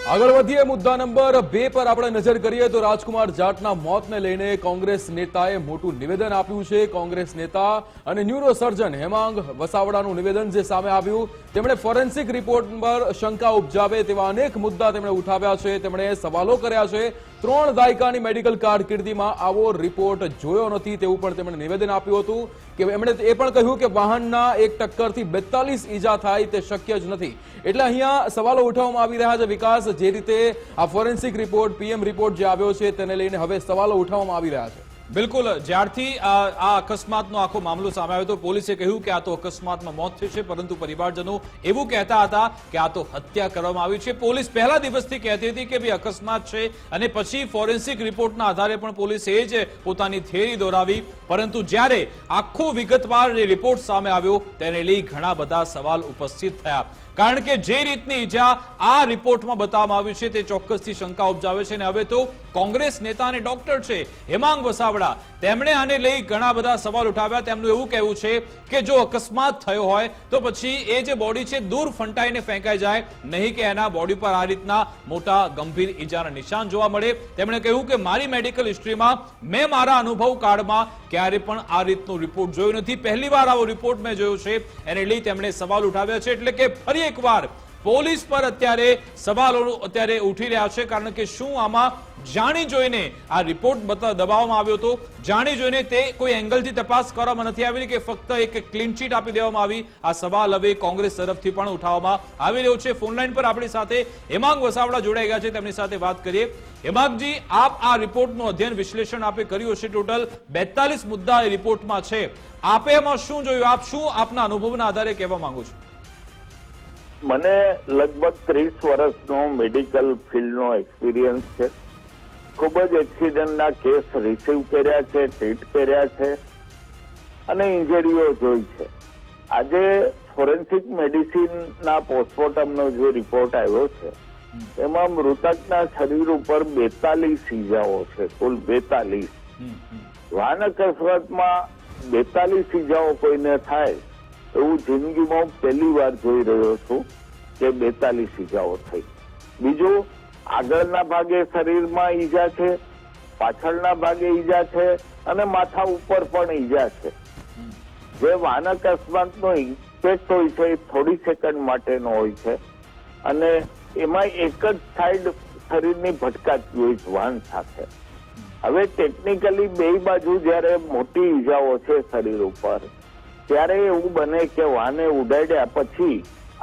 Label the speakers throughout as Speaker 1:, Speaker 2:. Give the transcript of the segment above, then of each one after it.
Speaker 1: આગળ વધીએ મુદ્દા નંબર 2 પર આપણે નજર કરીએ તો રાજકુમાર જાટના મોતને લઈને કોંગ્રેસ નેતાએ મોટું નિવેદન આપ્યું છે। કોંગ્રેસ નેતા અને ન્યુરોસર્જન હેમાંગ વસાવડાનું નિવેદન જે સામે આવ્યું, તેમણે ફોરેન્સિક રિપોર્ટ પર શંકા ઉપજાવે તેવા અનેક મુદ્દા તેમણે ઉઠાવ્યા છે, તેમણે સવાલો કર્યા છે। 3 દાયકાની મેડિકલ કારકિર્દીમાં આવો રિપોર્ટ જોયો નથી તેવું પણ તેમણે નિવેદન આપ્યું હતું કે એમણે એ પણ કહ્યું કે વાહનના એક ટક્કરથી 42 ઈજા થાય તે શક્ય જ નથી। એટલે અહીંયા સવાલો ઉઠાવવામાં આવી રહ્યા છે વિકાસ, જે રીતે આ ફોરેન્સિક રિપોર્ટ પીએમ રિપોર્ટ જે આવ્યો છે તેને લઈને હવે સવાલો ઉઠાવવામાં આવી રહ્યા છે।
Speaker 2: બિલકુલ, જ્યારથી આ અકસ્માતનો આખો મામલો સામે આવ્યો તો પોલીસે કહ્યું કે આ તો અકસ્માતમાં મોત થયું છે, પરંતુ પરિવારજનો એવું કહેતા હતા કે આ તો હત્યા કરવામાં આવી છે। પોલીસ પહેલા દિવસથી કહેતી હતી કે ભાઈ અકસ્માત છે અને પછી ફોરેન્સિક રિપોર્ટના આધારે પણ પોલીસે એ જ પોતાની થિયરી દોરાવી, પરંતુ જ્યારે આખો વિગતવાર રિપોર્ટ સામે આવ્યો તેને લઈ ઘણા બધા સવાલ ઉપસ્થિત થયા, કારણ કે જે રીતની ઈજા આ રિપોર્ટમાં બતાવવામાં આવી છે તે ચોક્કસથી શંકા ઉપજાવે છે। અને હવે તો કોંગ્રેસ નેતા અને ડોક્ટર છે હેમાંગ વસાવડા, તેમણે આને લઈ ઘણા બધા સવાલ ઉઠાવ્યા। તેમનું એવું કહેવું છે કે જો અકસ્માત થયો હોય તો પછી એ જે બોડી છે દૂર ફંટાઈને ફેંકાઈ જાય, નહીં કે એના બોડી પર આ રીતના મોટા ગંભીર ઈજાના નિશાન જોવા મળે। તેમણે કહ્યું કે મારી મેડિકલ હિસ્ટ્રીમાં મેં મારા અનુભવ કાળમાં ક્યારે પણ આ રીતનો રિપોર્ટ જોયો નથી, પહેલીવાર આવો રિપોર્ટ મેં જોયો છે। એને લઈ તેમણે સવાલ ઉઠાવ્યા છે। એટલે કે ફરી એકવાર પોલીસ પર અત્યારે સવાલો અત્યારે ઉઠી રહ્યા છે, કારણ કે શું આમાં જાણી જોઈને આ રિપોર્ટ દબાવવામાં આવ્યો હતો, જાણી જોઈને તે કોઈ એંગલથી તપાસ કરવામાં નથી આવી કે ફક્ત એક ક્લીન ચીટ આપી દેવામાં આવી? આ સવાલ હવે કોંગ્રેસ તરફથી પણ ઉઠાવવામાં આવી રહ્યો છે। ફોનલાઈન પર આપણી સાથે હેમાંગ વસાવડા જોડાઈ ગયા છે, તેમની સાથે વાત કરીએ। હેમાંગજી, આપ આ રિપોર્ટનું અધ્યયન વિશ્લેષણ આપે કર્યું છે, ટોટલ 42 મુદ્દા એ રિપોર્ટમાં છે, આપે એમાં શું જોયું, આપ શું આપના અનુભવના આધારે કહેવા માંગો છો?
Speaker 3: મને લગભગ 30 વર્ષનો મેડિકલ ફિલ્ડનો એક્સપિરિયન્સ છે। ખૂબ જ એક્સિડન્ટના કેસ રિસીવ કર્યા છે, ટ્રીટ કર્યા છે અને ઇન્જરીઓ જોઈ છે। આજે ફોરેન્સિક મેડિસિનના પોસ્ટમોર્ટમનો જે રિપોર્ટ આવ્યો છે એમાં મૃતકના શરીર ઉપર 42 ઈજાઓ છે, કુલ 42। વાહન અકસ્માતમાં 42 ઈજાઓ કોઈને થાય એવું જિંદગીમાં પહેલી વાર જોઈ રહ્યો છું કે 42 ઈજાઓ થઈ। બીજું, આગળના ભાગે શરીરમાં ઈજા છે, પાછળના ભાગે ઈજા છે અને માથા ઉપર પણ ઈજા છે। જે વાહન અકસ્માતનો ઇમ્પેક્ટ હોય છે એ થોડી સેકન્ડ માટેનો હોય છે અને એમાં એક જ સાઈડ શરીરની ભટકાતી હોય છે વાહન સાથે। હવે ટેકનિકલી બે બાજુ જયારે મોટી ઈજાઓ છે શરીર ઉપર, ત્યારે એવું બને કે વાહને ઉડાડ્યા પછી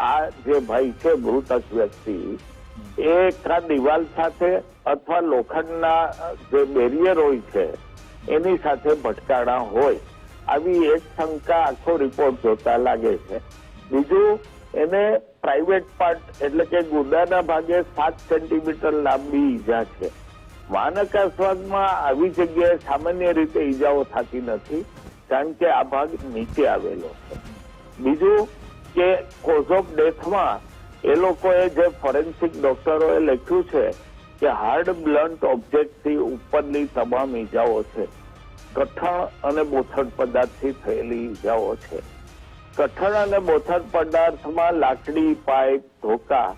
Speaker 3: આ જે ભાઈ છે મૃતક વ્યક્તિ એ દિવાલ સાથે અથવા લોખંડના જે બેરિયર હોય છે એની સાથે ભટકાણા હોય, આવી એક શંકા આખો રિપોર્ટ જોતા લાગે છે। બીજું, એને પ્રાઇવેટ પાર્ટ એટલે કે ગુદાના ભાગે 7 સેન્ટીમીટર લાંબી ઈજા છે। વાહન અકસ્માતમાં આવી જગ્યાએ સામાન્ય રીતે ઈજાઓ થતી નથી, કારણ કે આ ભાગ નીચે આવેલો છે। બીજું કે કોઝ ઓફ ડેથમાં એ લોકોએ જે ફોરેન્સિક ડોક્ટરોએ લખ્યું છે કે હાર્ડ બ્લન્ટ ઓબ્જેક્ટથી ઉપરની તમામ ઈજાઓ છે, કઠણ અને બોથડ પદાર્થથી થયેલી ઈજાઓ છે। કઠણ અને બોથડ પદાર્થમાં લાકડી, પાઇપ, ધોકા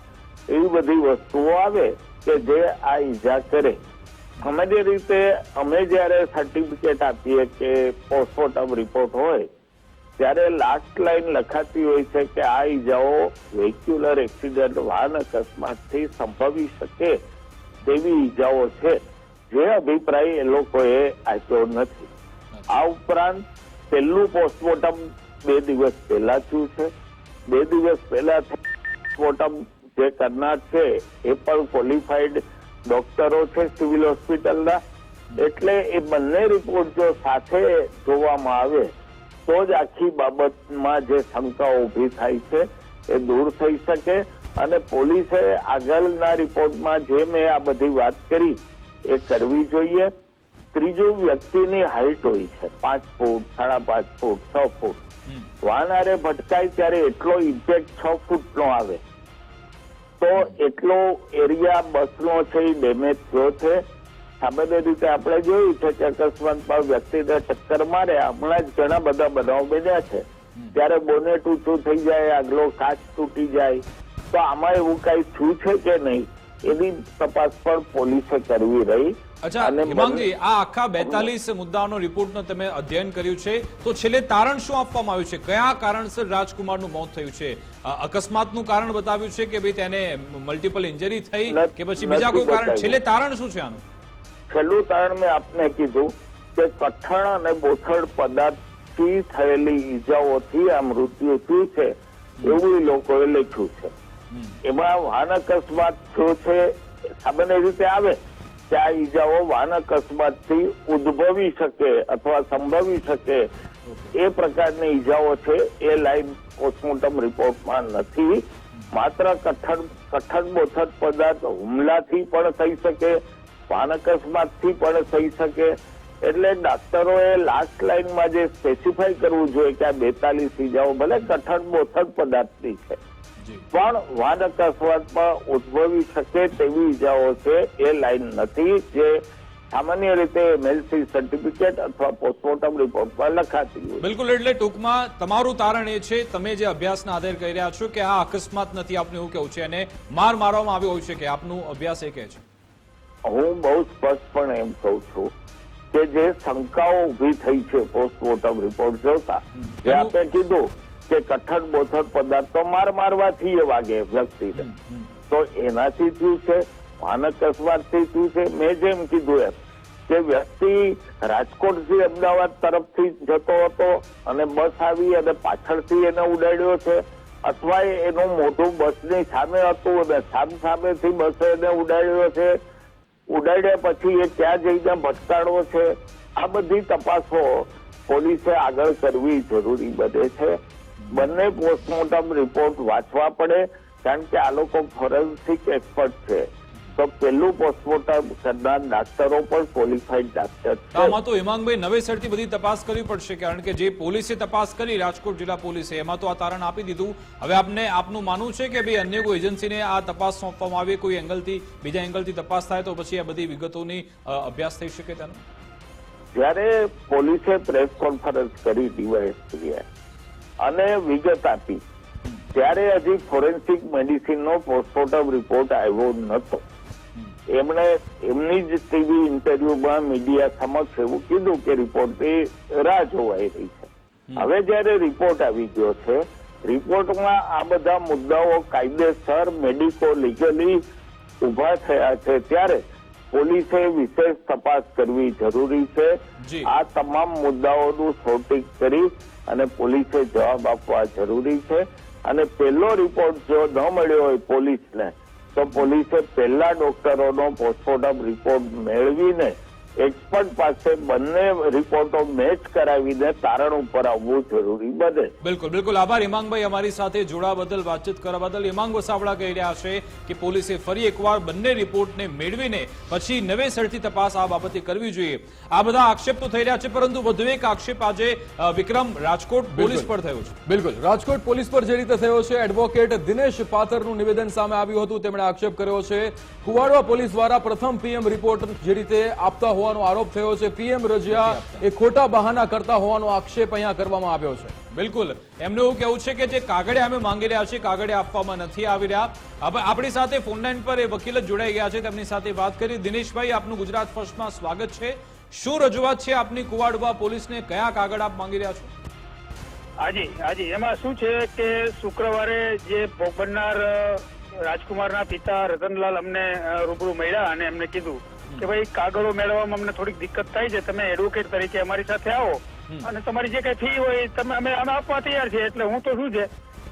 Speaker 3: એવી બધી વસ્તુઓ આવે કે જે આ ઈજા કરે। સામાન્ય રીતે અમે જયારે સર્ટિફિકેટ આપીએ કે પોસ્ટમોર્ટમ રિપોર્ટ હોય ત્યારે લાસ્ટ લાઈન લખાતી હોય છે કે આ ઈજાઓ વેહિક્યુલર એક્સિડન્ટ વાહન અકસ્માતથી સંભવી શકે તેવી ઈજાઓ છે, જે અભિપ્રાય એ લોકોએ આપ્યો નથી। આ ઉપરાંત પહેલું પોસ્ટમોર્ટમ 2 દિવસ પહેલા થયું છે। 2 દિવસ પહેલા પોસ્ટમોર્ટમ જે કરનાર છે એ પણ ક્વોલિફાઈડ ડોક્ટરો છે સિવિલ હોસ્પિટલના, એટલે એ બંને રિપોર્ટ જો સાથે જોવામાં આવે તો જ આખી બાબતમાં જે શંકાઓ ઊભી થાય છે એ દૂર થઈ શકે અને પોલીસે આગળના રિપોર્ટમાં જે મેં આ બધી વાત કરી એ કરવી જોઈએ। ત્રીજું, વ્યક્તિની હાઈટ હોય છે 5 ફૂટ, 5.5 ફૂટ, 6 ફૂટ। વાહન હારે ભટકાય ત્યારે એટલો ઇમ્પેક્ટ 6 ફૂટનો આવે તો એટલો એરિયા બસનો છે એ ડેમેજ થયો છે। સામાન્ય રીતે આપણે જોયું છે કે અકસ્માતમાં વ્યક્તિને ટક્કર મારે, હમણાં જ ઘણા બધા બનાવ બન્યા છે, ત્યારે બોનેટ ઊંચું થઈ જાય, આગલો કાચ તૂટી જાય। તો આમાં એવું કઈ થયું છે કે નહીં એની તપાસ પણ પોલીસે કરવી રહી.
Speaker 2: અચ્છા હેમાંગજી, આ આખા 42 મુદ્દાઓનો રિપોર્ટનો તમે અધ્યયન કર્યું છે, તો છેલ્લે તારણ શું આપવામાં આવ્યું છે? કયા કારણસર રાજકુમારનું મોત થયું છે? અકસ્માતનું કારણ બતાવ્યું છે કે ભાઈ તેને મલ્ટિપલ ઇન્જરી થઈ કે પછી બીજા કોઈ કારણ? છેલ્લે તારણ શું છે આનું?
Speaker 3: છેલ્લું તારણ મેં આપને કીધું કે કઠણ અને બોથડ પદાર્થથી થયેલી ઈજાઓથી આ મૃત્યુ થયું છે એવું એ લોકોએ લખ્યું છે. એમાં વાહન અકસ્માત થયો છે સામાન્ય રીતે આવે કે આ ઈજાઓ વાહન અકસ્માતથી ઉદ્ભવી શકે અથવા સંભવી શકે એ પ્રકારની ઈજાઓ છે એ લાઈન પોસ્ટમોર્ટમ રિપોર્ટમાં નથી. માત્ર કઠણ બોથડ પદાર્થ હુમલાથી પણ થઈ શકે, વાહન અકસ્માતથી પણ થઈ શકે. એટલે ડોક્ટરોએ લાસ્ટ લાઈનમાં જે સ્પેસિફાઈ કરવું જોઈએ કે આ 42 ઈજાઓ ભલે કઠણ બોથડ પદાર્થની છે પણ વાહન અકસ્માતમાં ઉદ્ભવી શકે તેવી ઈજાઓ છે એ લાઈન નથી, જે સામાન્ય રીતે એમએલસી સર્ટિફિકેટ અથવા પોસ્ટમોર્ટમ રિપોર્ટમાં લખાતી હોય.
Speaker 2: બિલકુલ, એટલે ટૂંકમાં તમારું તારણ એ છે, તમે જે અભ્યાસના આધારે કહી રહ્યા છો કે આ અકસ્માત નથી, આપનું એવું કેવું છે, અને માર મારવામાં આવ્યો હોય છે કે આપનું અભ્યાસ એ કહે છે?
Speaker 3: હું બહુ સ્પષ્ટપણે એમ કહું છું કે જે શંકાઓ ઉભી થઈ છે પોસ્ટમોર્ટમ રિપોર્ટ જોતા, જે આપણે કીધું કે કઠણ બોથડ પદાર્થો મારવાથી એ વાગે વ્યક્તિને, તો એનાથી થયું છે, વાહન અકસ્માતથી થયું છે. મેં જેમ કીધું એમ કે વ્યક્તિ રાજકોટથી અમદાવાદ તરફથી જતો હતો અને બસ આવી અને પાછળથી એને ઉડાડ્યો છે, અથવા એનું મોઢું બસની સામે હતું અને સામેથી બસે એને ઉડાડ્યો છે. ઉડાડ્યા પછી એ ક્યાં જઈને ભટકાડો છે, આ બધી તપાસો પોલીસે આગળ કરવી જરૂરી બને છે. બંને પોસ્ટમોર્ટમ રિપોર્ટ વાંચવા પડે, કારણ કે આ લોકો ફોરેન્સિક એક્સપર્ટ છે, તો પેલું પોસ્ટમોર્ટમ કરનાર ડોક્ટરો પણ ક્વોલિફાઈડ ડોક્ટર છે.
Speaker 2: આમાં તો હેમાંગભાઈ નવેસરથી બધી તપાસ કરવી પડશે, કારણ કે જે પોલીસે તપાસ કરી રાજકોટ જિલ્લા પોલીસે, એમાં તો આ તારણ આપી દીધું. હવે આપનું માનવું છે કે ભાઈ અન્ય કોઈ એજન્સીને આ તપાસ સોંપવામાં આવે, કોઈ એંગલથી બીજા એંગલથી તપાસ થાય તો પછી આ બધી વિગતોની અભ્યાસ થઈ શકે તેનો?
Speaker 3: જ્યારે પોલીસે પ્રેસ કોન્ફરન્સ કરી ડીવાયએસપીએ અને વિગત આપી ત્યારે હજી ફોરેન્સિક મેડિસિનનો પોસ્ટમોર્ટમ રિપોર્ટ આવ્યો નતો. એમણે એમની જ ટીવી ઇન્ટરવ્યુમાં મીડિયા સમક્ષ એવું કીધું કે રિપોર્ટની રાહ જોવાઈ રહી છે. હવે જયારે રિપોર્ટ આવી ગયો છે, રિપોર્ટમાં આ બધા મુદ્દાઓ કાયદેસર મેડિકો લીગલી ઉભા થયા છે, ત્યારે પોલીસે વિશેષ તપાસ કરવી જરૂરી છે. આ તમામ મુદ્દાઓનું સોર્ટિંગ કરી અને પોલીસે જવાબ આપવા જરૂરી છે. અને પહેલો રિપોર્ટ જો ન મળ્યો હોય પોલીસને, તો પોલીસે પહેલા ડોક્ટરોનો પોસ્ટમોર્ટમ રિપોર્ટ મેળવીને એક્સપર્ટ પાસે બંને રિપોર્ટો મેચ કરાવીને તારણ ઉપર આવવું જરૂરી બને.
Speaker 2: બિલકુલ બિલકુલ, આભાર હેમાંગભાઈ અમારી સાથે જોડાવા બદલ, વાતચીત કરવા બદલ. હેમાંગ વસાવડા કહી રહ્યા છે કે પોલીસે ફરી એકવાર બંને રિપોર્ટને મેળવીને પછી નવેસરથી તપાસ આ બાબતે કરવી જોઈએ. આ બધા આક્ષેપ તો થઈ રહ્યા છે, પરંતુ વધુ એક આક્ષેપ આજે વિક્રમ રાજકોટ પોલીસ પર થયો છે.
Speaker 1: બિલકુલ, રાજકોટ પોલીસ પર જે રીતે થયો છે, એડવોકેટ દિનેશ પાથરનું નિવેદન સામે આવ્યું હતું, તેમણે આક્ષેપ કર્યો છે કુવાડવા પોલીસ દ્વારા પ્રથમ પીએમ રિપોર્ટ જે રીતે આપતા હોવાનો આરોપ થયો છે, પીએમ રજિયા એ ખોટા બહાના કરતા હોવાનો આક્ષેપ અહીંયા કરવામાં આવ્યો છે.
Speaker 2: બિલકુલ, એમનું એવું કહેવું છે કે જે કાગળિયા અમે માંગી રહ્યા છીએ, કાગળિયા આપવામાં નથી આવી રહ્યા. આપણી સાથે ફોનલાઈન પર એ વકીલ જ જોડાઈ ગયા છે, તેમની સાથે વાત કરી. દિનેશભાઈ, આપનું ગુજરાત ફર્સ્ટમાં સ્વાગત છે. શું રજૂઆત છે આપની કુવાડવા પોલીસને? કયા કાગળ આપ માંગી રહ્યા છો?
Speaker 4: હાજી, એમાં શું છે કે શુક્રવારે જે ભોગ બનનાર રાજકુમારના પિતા રતનલાલ અમને રૂબરૂ મળ્યા અને એમને કીધું કે ભાઈ કાગળો મેળવવામાં અમને થોડીક દિક્કત થાય છે, તમે એડવોકેટ તરીકે અમારી સાથે આવો અને તમારી જે કઈ ફી હોય તમે અમે આપવા તૈયાર છીએ. એટલે હું તો શું છે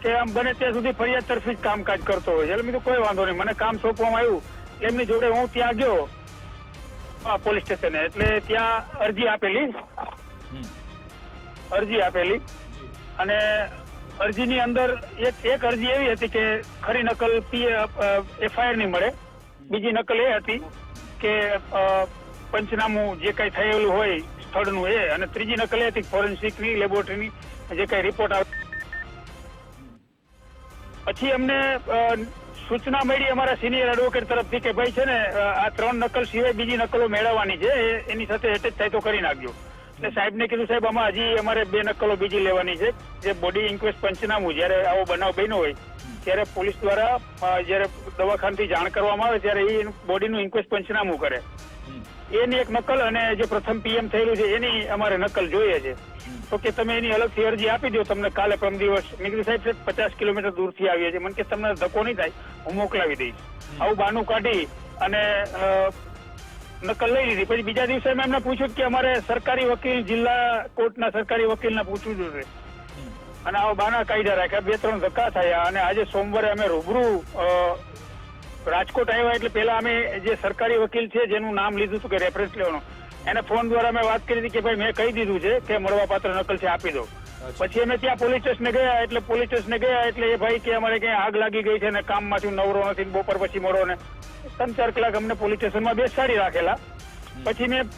Speaker 4: કે આમ બને ત્યાં સુધી ફરિયાદ તરફી જ કામકાજ કરતો હોય છે. એટલે મેં કોઈ વાંધો નહીં, મને કામ સોંપવામાં આવ્યું એમની જોડે હું ત્યાં ગયો પોલીસ સ્ટેશને. એટલે ત્યાં અરજી આપેલી અને અરજીની અંદર એક અરજી એવી હતી કે ખરી નકલ એફઆઈઆર ની મળે, બીજી નકલ એ હતી કે પંચનામું જે કઈ થયેલું હોય સ્થળનું એ, અને ત્રીજી નકલ એ હતી ફોરેન્સિકની લેબોરેટરીની જે કઈ રિપોર્ટ આવે. પછી અમને સૂચના મળી અમારા સિનિયર એડવોકેટ તરફથી કે ભાઈ છે ને આ 3 નકલ સિવાય બીજી નકલો મેળવવાની છે, એની સાથે એટેચ થાય તો કરી નાખજો. એટલે સાહેબને કીધું સાહેબ આમાં હજી અમારે 2 નકલો બીજી લેવાની છે. જે બોડી ઇન્ક્વેસ્ટ પંચનામું જયારે આવો બનાવ બન્યો હોય ત્યારે પોલીસ દ્વારા જયારે દવાખાનાથી જાણ કરવામાં આવે ત્યારે એ બોડીનું ઇન્ક્વેસ્ટ પંચનામું કરે. એની એક નકલ અને જે પ્રથમ પીએમ થયેલું છે એની અમારે નકલ જોઈએ છે. તો કે તમે એની અલગથી અરજી આપી દો, તમને કાલે પરમ દિવસ. મેં કીધું સાહેબ 50 કિલોમીટર દૂરથી આવીએ છીએ, મને કે તમને ધક્કો નહીં થાય, હું મોકલાવી દઈશ. આવું બહાનું કાઢી અને નકલ લઈ લીધી. પછી બીજા દિવસે મેં એમને પૂછ્યું કે અમારે સરકારી વકીલ, જિલ્લા કોર્ટના સરકારી વકીલને પૂછવું જોઈએ, અને આવા બાના કાયદા રાખ્યા. 2-3 ધક્કા થયા અને આજે સોમવારે અમે રૂબરૂ રાજકોટ આવ્યા. એટલે પેલા અમે જે સરકારી વકીલ છે જેનું નામ લીધું હતું કે રેફરન્સ લેવાનો, એને ફોન દ્વારા મેં વાત કરી હતી કે ભાઈ મેં કહી દીધું છે કે મળવાપાત્ર નકલ છે, આપી દો. પછી અમે ત્યાં પોલીસ સ્ટેશને ગયા. એટલે પોલીસ સ્ટેશને ગયા એટલે એ ભાઈ કે અમારે ક્યાંય આગ લાગી ગઈ છે ને કામમાંથી નવરો નથી, બપોર પછી મળો ને 3-4 કલાક અમને પોલીસ સ્ટેશનમાં બેસાડી રાખેલા. પછી મેં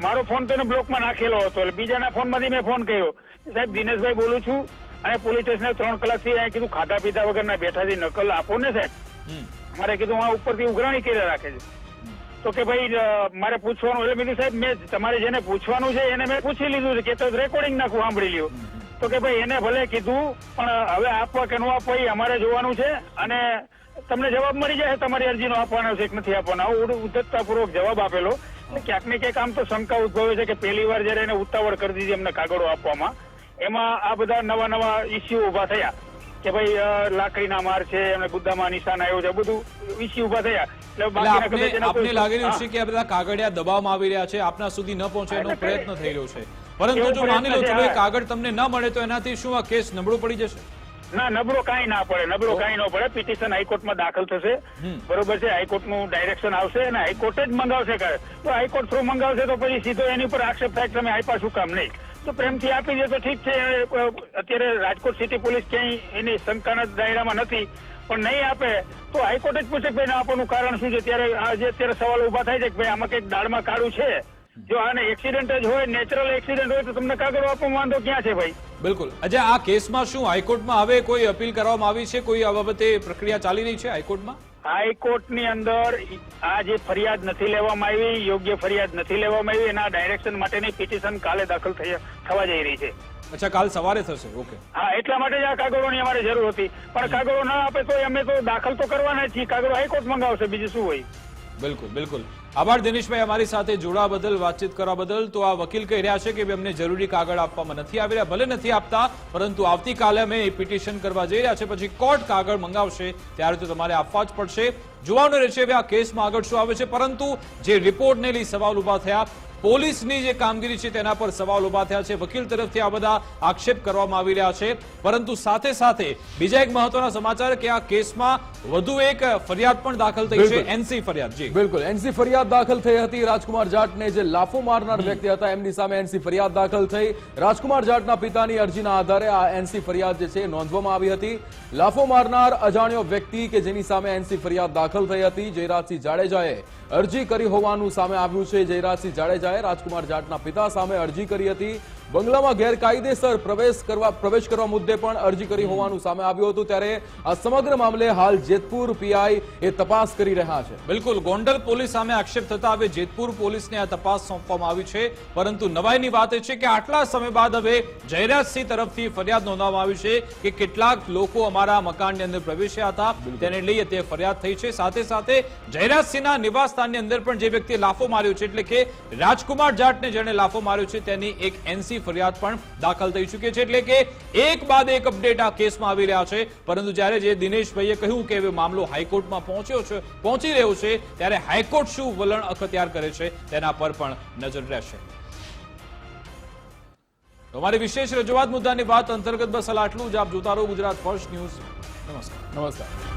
Speaker 4: મારો ફોન તો બ્લોકમાં નાખેલો હતો. એટલે બીજાના ફોનમાંથી મેં ફોન કર્યો, સાહેબ દિનેશભાઈ બોલું છું, અને પોલીસ સ્ટેશને 3 કલાકથી અહીંયા કીધું ખાધા પીધા વગરના બેઠાથી નકલ આપો ને સાહેબ. મારે કીધું આ ઉપરથી ઉઘરાણી કરી રાખે છે. તો કે ભાઈ મારે પૂછવાનું. એટલે કીધું સાહેબ મેં તમારે જેને પૂછવાનું છે એને મેં પૂછી લીધું છે, કે તો રેકોર્ડિંગ નાખું, સાંભળી લ્યો. તો કે ભાઈ એને ભલે કીધું પણ હવે આપવા કે ન આપવા એ અમારે જોવાનું છે, અને તમને જવાબ મળી જાય તમારી અરજીનો આપવાનો છે કે નથી આપવાનો. આવો ઉદ્ધતતાપૂર્વક જવાબ આપેલો. ક્યાંક ને ક્યાંક આમ તો શંકા ઉદ્ભવે છે કે પહેલી વાર જયારે એને ઉતાવળ કરી દીધી અમને કાગળો આપવામાં, એમાં આ બધા નવા ઇસ્યુ ઉભા થયા કે ભાઈ લાકડીના માર છે, એમને ગુદ્દામાં નિશાન આવ્યો છે, બધું ઇસ્યુ ઉભા થયા.
Speaker 2: આપને લાગી રહ્યું છે કે આ બધા કાગળિયા દબાવવામાં આવી રહ્યા છે, આપના સુધી ન પહોંચે એનો પ્રયત્ન થઈ રહ્યો છે. પરંતુ જો માની લો ચલો એ કાગળ તમને ન મળે તો એનાથી શું આ કેસ નબળો પડી જશે?
Speaker 4: ના, નબળો કાંઈ ના પડે, નબળો કાંઈ ન પડે. પિટિશન હાઈકોર્ટમાં દાખલ થશે, બરોબર છે. હાઈકોર્ટનું ડાયરેક્શન આવશે અને હાઈકોર્ટ જ મંગાવશે. તો હાઈકોર્ટ થ્રુ મંગાવશે તો પછી સીધો એની ઉપર આક્ષેપ થાય તમે આપ્યા શું કામ નહીં. તો પ્રેમથી આપી દે તો ઠીક છે. અત્યારે રાજકોટ સિટી પોલીસ ક્યાંય એની શંકાના દાયરામાં નથી, પણ નહીં આપે તો હાઈકોર્ટ જ પૂછે ભાઈ આપવાનું કારણ શું છે. ત્યારે અત્યારે સવાલ ઉભા થાય છે કે ભાઈ આમાં કંઈક દાળમાં કાળું છે. જો આને એક્સિડન્ટ જ હોય, નેચરલ એક્સિડન્ટ હોય તો તમને કાગળ આપવાનો વાંધો ક્યાં છે ભાઈ?
Speaker 2: બિલકુલ. અજય, આ કેસમાં શું હાઈકોર્ટમાં હવે કોઈ અપીલ કરવામાં આવી છે? કોઈ આ બાબતે પ્રક્રિયા ચાલી રહી છે હાઈકોર્ટમાં?
Speaker 4: હાઈકોર્ટની અંદર આ જે ફરિયાદ નથી લેવામાં આવી, યોગ્ય ફરિયાદ નથી લેવામાં આવી, એના ડાયરેક્શન માટેની પિટિશન કાલે દાખલ થવા જઈ રહી છે.
Speaker 2: અચ્છા, કાલ સવારે થશે. ઓકે.
Speaker 4: હા, એટલા માટે જ આ કાગળોની અમારે જરૂર હતી. પણ કાગળો ના આપે તો અમે તો દાખલ તો કરવાના જ છીએ. કાગળો હાઈકોર્ટ મંગાવશે, બીજું શું હોય.
Speaker 2: બિલકુલ બિલકુલ. આભાર દિનેશભાઈ અમારી સાથે જોડાવા બદલ, વાતચીત કરવા બદલ. તો આ વકીલ કહી રહ્યા છે કે અમને જરૂરી કાગળ આપવામાં નથી આવી રહ્યા. ભલે નથી આપતા, પરંતુ આવતીકાલે અમે પિટિશન કરવા જઈ રહ્યા છે, પછી કોર્ટ કાગળ મંગાવશે ત્યારે તો તમારે આપવા જ પડશે. જોવાનું રહેશે હવે આ કેસમાં આગળ શું આવે છે. પરંતુ જે રિપોર્ટને લઈ સવાલ ઉભા થયા, પોલીસની જે કામગીરી છે તેના પર સવાલ ઉભા થયા છે, વકીલ તરફથી આ બધા આક્ષેપ કરવામાં આવી રહ્યા છે. પરંતુ સાથે સાથે બીજા એક મહત્વના સમાચાર કે આ કેસમાં વધુ એક ફરિયાદ પણ દાખલ થઈ છે, એનસી ફરિયાદ. જી
Speaker 1: બિલકુલ, એનસી ફરિયાદ દાખલ થઈ હતી. રાજકુમાર જાટને જે લાફો મારનાર વ્યક્તિ હતા એમની સામે એનસી ફરિયાદ દાખલ થઈ. રાજકુમાર જાટના પિતાની અરજીના આધારે આ એનસી ફરિયાદ જે છે નોંધવામાં આવી હતી. લાફો મારનાર અજાણ્યો વ્યક્તિ કે જેની સામે એનસી ફરિયાદ દાખલ થઈ હતી, જયરાજસિંહ જાડેજાએ અરજી કરી હોવાનું સામે આવ્યું છે. જયરાજસિંહ જાડેજાએ રાજકુમાર જાટના પિતા સામે અરજી કરી હતી. બંગલામાં ગેરકાયદેસર પ્રવેશ કરવા મુદ્દે પણ અરજી કરી હોવાનું સામે આવ્યું હતું. ત્યારે આ સમગ્ર મામલે હાલ જેતપુર પીઆઈ એ તપાસ કરી રહ્યા છે.
Speaker 2: બિલકુલ, ગોંડલ પોલીસ સામે આક્ષેપ થતા હવે જેતપુર પોલીસને આ તપાસ સોંપવામાં આવી છે. પરંતુ નવાઈની વાત એ છે કે આટલા સમય બાદ હવે જયરાજસિંહ તરફથી ફરિયાદ નોંધવામાં આવી છે કે કેટલાક લોકો અમારા મકાનની અંદર પ્રવેશ્યા હતા, તેને લઈ તે ફરિયાદ થઈ છે. સાથે સાથે જયરાજસિંહના નિવાસસ્થાનની અંદર પણ જે વ્યક્તિએ લાફો માર્યો છે, એટલે કે રાજકુમાર જાટને જેણે લાફો માર્યો છે, તેની એક એનસી ફરિયાદ પણ દાખલ થઈ ચૂકી છે. એટલે કે એક બાદ એક અપડેટ આ કેસમાં આવી રહ્યા છે. પરંતુ જ્યારે જે દિનેશભાઈએ કહ્યું કે હવે મામલો હાઈકોર્ટમાં પહોંચી રહ્યો છે, ત્યારે હાઈકોર્ટ શું વલણ અખત્યાર કરે છે તેના પર પણ નજર રહેશે. અમારી વિશેષ રજૂઆત મુદ્દાની વાત અંતર્ગત બસ આટલું જ. આપ જોતા રહો ગુજરાત ફર્સ્ટ ન્યૂઝ. નમસ્કાર.